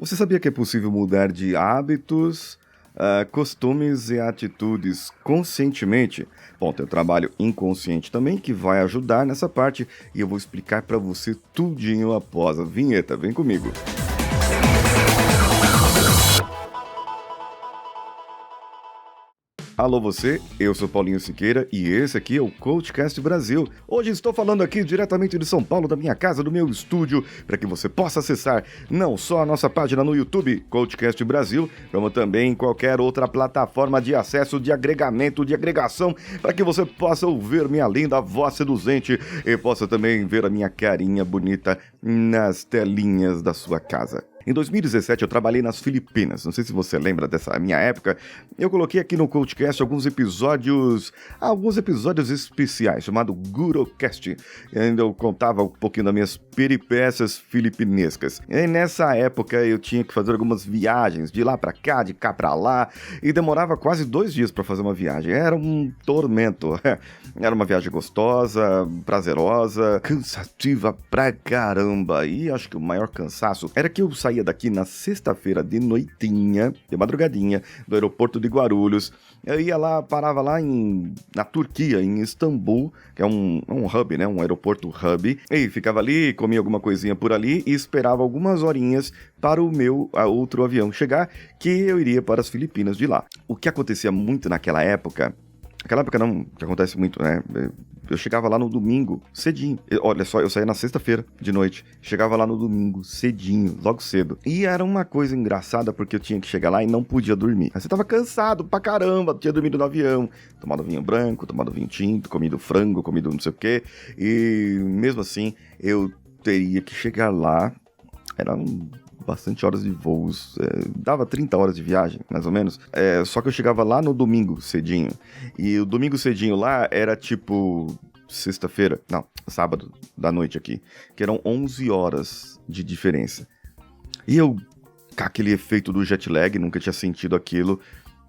Você sabia que é possível mudar de hábitos, costumes e atitudes conscientemente? Bom, tem o trabalho inconsciente também que vai ajudar nessa parte e eu vou explicar para você tudinho após a vinheta. Vem comigo. Alô você, eu sou Paulinho Siqueira e esse aqui é o CoachCast Brasil. Hoje estou falando aqui diretamente de São Paulo, da minha casa, do meu estúdio, para que você possa acessar não só a nossa página no YouTube, CoachCast Brasil, como também qualquer outra plataforma de acesso, de agregamento, de agregação, para que você possa ouvir minha linda voz seduzente e possa também ver a minha carinha bonita nas telinhas da sua casa. Em 2017 eu trabalhei nas Filipinas, não sei se você lembra dessa minha época. Eu coloquei aqui no CoachCast alguns episódios especiais, chamado GuroCast, onde eu contava um pouquinho das minhas peripécias filipinescas. E nessa época eu tinha que fazer algumas viagens de lá pra cá, de cá pra lá, e demorava quase 2 dias para fazer uma viagem. Era um tormento. Era uma viagem gostosa, prazerosa, cansativa pra caramba. E acho que o maior cansaço era que eu saía daqui na sexta-feira de noitinha, de madrugadinha, do aeroporto de Guarulhos. Eu ia lá, parava lá na Turquia, em Istambul, que é um hub, né? Um aeroporto hub. E ficava ali, comia alguma coisinha por ali e esperava algumas horinhas para o meu outro avião chegar, que eu iria para as Filipinas de lá. O que acontecia muito naquela época não, que acontece muito, né? Eu chegava lá no domingo, cedinho. Olha só, eu saía na sexta-feira de noite. Chegava lá no domingo, cedinho, logo cedo. E era uma coisa engraçada, porque eu tinha que chegar lá e não podia dormir. Aí você tava cansado pra caramba, tinha dormido no avião. Tomado vinho branco, tomado vinho tinto, comido frango, comido não sei o quê. E mesmo assim, eu teria que chegar lá. Bastante horas de voos, dava 30 horas de viagem, mais ou menos, só que eu chegava lá no domingo cedinho, e o domingo cedinho lá era tipo sábado da noite aqui, que eram 11 horas de diferença, e eu, com aquele efeito do jet lag, nunca tinha sentido aquilo,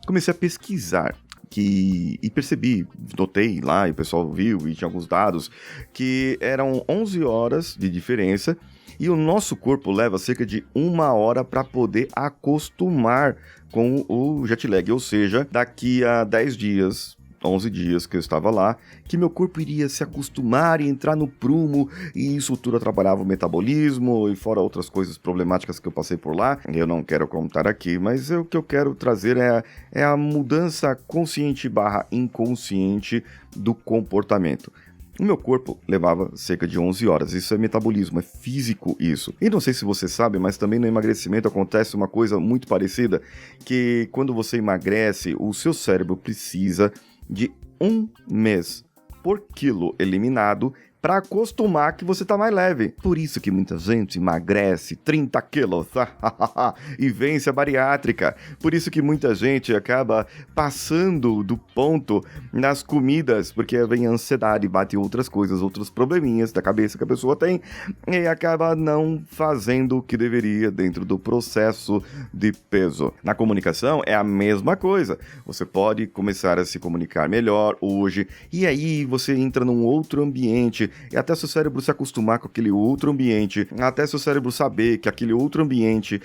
comecei a pesquisar, e percebi, notei lá, e o pessoal viu, e tinha alguns dados, que eram 11 horas de diferença, e o nosso corpo leva cerca de 1 hora para poder acostumar com o jet lag. Ou seja, daqui a 10 dias, 11 dias que eu estava lá, que meu corpo iria se acostumar e entrar no prumo, e isso tudo atrapalhava o metabolismo, e fora outras coisas problemáticas que eu passei por lá. Eu não quero contar aqui, mas o que eu quero trazer é a mudança consciente / inconsciente do comportamento. O meu corpo levava cerca de 11 horas, isso é metabolismo, é físico isso. E não sei se você sabe, mas também no emagrecimento acontece uma coisa muito parecida, que quando você emagrece, o seu cérebro precisa de 1 mês por quilo eliminado para acostumar que você tá mais leve. Por isso que muita gente emagrece 30 quilos e vence a bariátrica. Por isso que muita gente acaba passando do ponto nas comidas, porque vem a ansiedade, bate outras coisas, outros probleminhas da cabeça que a pessoa tem e acaba não fazendo o que deveria dentro do processo de peso. Na comunicação é a mesma coisa. Você pode começar a se comunicar melhor hoje e aí você entra num outro ambiente e até seu cérebro se acostumar com aquele outro ambiente, até seu cérebro saber que aquele outro ambiente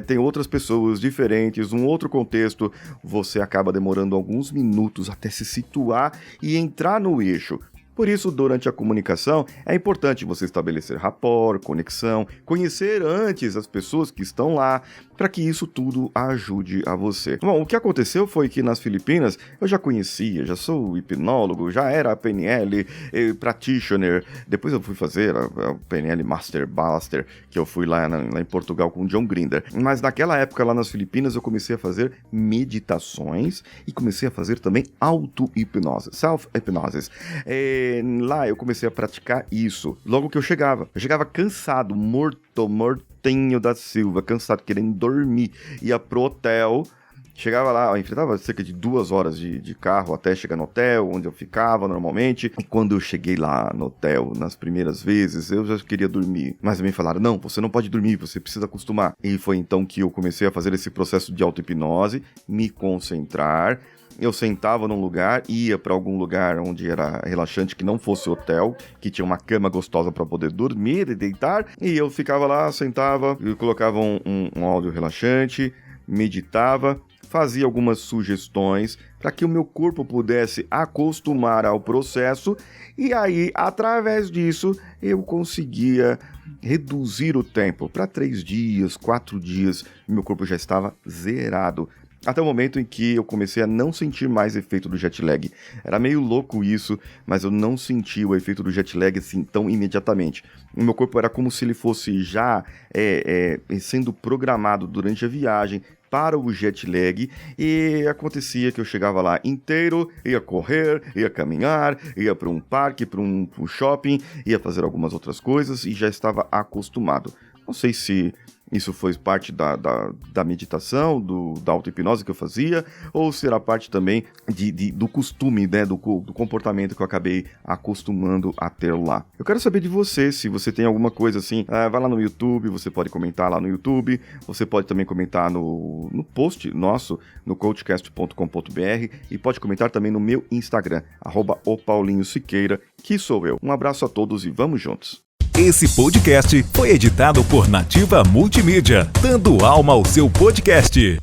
tem outras pessoas diferentes, um outro contexto, você acaba demorando alguns minutos até se situar e entrar no eixo. Por isso, durante a comunicação, é importante você estabelecer rapport, conexão, conhecer antes as pessoas que estão lá, para que isso tudo ajude a você. Bom, o que aconteceu foi que nas Filipinas eu já conhecia, já sou hipnólogo, já era PNL practitioner, depois eu fui fazer a PNL Master Blaster, que eu fui lá em Portugal com o John Grinder. Mas naquela época lá nas Filipinas eu comecei a fazer meditações e comecei a fazer também auto-hipnose, self-hipnosis. Lá eu comecei a praticar isso. Logo que eu chegava cansado, mortinho da Silva, cansado, querendo dormir. Ia pro hotel, chegava lá, enfrentava cerca de 2 horas de carro até chegar no hotel, onde eu ficava normalmente. E quando eu cheguei lá no hotel, nas primeiras vezes, eu já queria dormir. Mas me falaram, não, você não pode dormir, você precisa acostumar. E foi então que eu comecei a fazer esse processo de auto-hipnose, me concentrar, eu sentava num lugar, ia para algum lugar onde era relaxante, que não fosse hotel, que tinha uma cama gostosa para poder dormir e deitar, e eu ficava lá, sentava, eu colocava um áudio relaxante, meditava, fazia algumas sugestões para que o meu corpo pudesse acostumar ao processo, e aí, através disso, eu conseguia reduzir o tempo para 3 dias, 4 dias, meu corpo já estava zerado. Até o momento em que eu comecei a não sentir mais efeito do jet lag. Era meio louco isso, mas eu não senti o efeito do jet lag assim tão imediatamente. O meu corpo era como se ele fosse já sendo programado durante a viagem para o jet lag, e acontecia que eu chegava lá inteiro, ia correr, ia caminhar, ia para um parque, para um shopping, ia fazer algumas outras coisas e já estava acostumado. Não sei se isso foi parte da meditação, da auto-hipnose que eu fazia, ou será parte também do costume, né, do comportamento que eu acabei acostumando a ter lá. Eu quero saber de você, se você tem alguma coisa assim, vai lá no YouTube, você pode comentar lá no YouTube, você pode também comentar no post nosso, no coachcast.com.br, e pode comentar também no meu Instagram, @opaulinhosiqueira, que sou eu. Um abraço a todos e vamos juntos! Esse podcast foi editado por Nativa Multimídia, dando alma ao seu podcast.